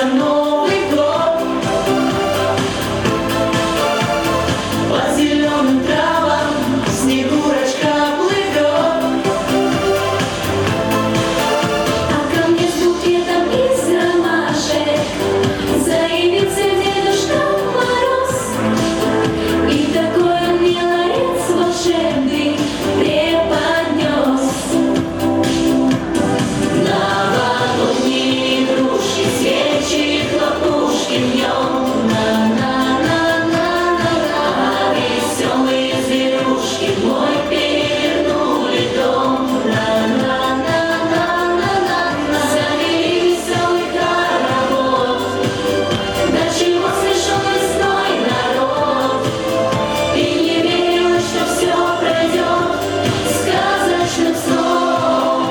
Близится Новый год, по зеленым травам Снегурочка плывет, а ко мне с букетом из ромашек заявился Дедушка Мороз, и такой он мне ларец волшебный преподнес. Новогодние игрушки, свечи, хлопушки днем, на-на-на-на-на-на, веселые зверушки в мой перевернули дом, на-на-на-на-на-на, завели веселый хоровод, до чего смешон весной народ, и не верилось, что все пройдет сказочным сном.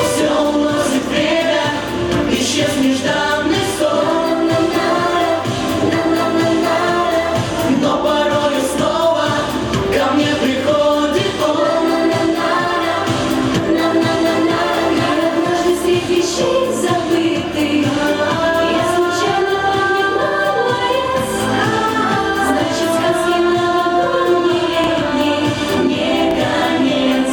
Все уносит время, исчез нежданный сон, но порою снова ко мне приходит он. Однажды среди вещей забытых я случайно подняла ларец, значит, сказки новогодние летние не конец.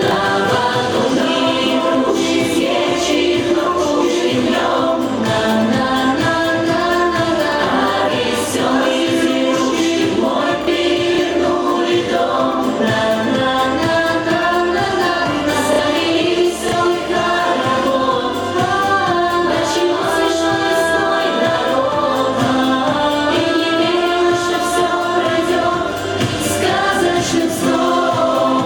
Новогодние игрушки, свечи, хлопушки днем, на-на-на-на-на-на, веселые зверушки в мой перевернули дом, на-на-на-на-на-на, завели веселый хоровод, до чего смешон весной народ, и не верилось, что все пройдет сказочным сном.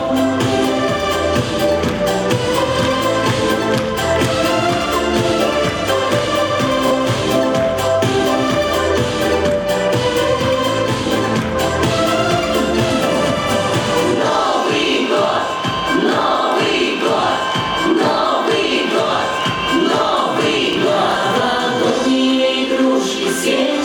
Новый год, Новый год, Новый год, Новый год. Новогодние игрушки, свечи,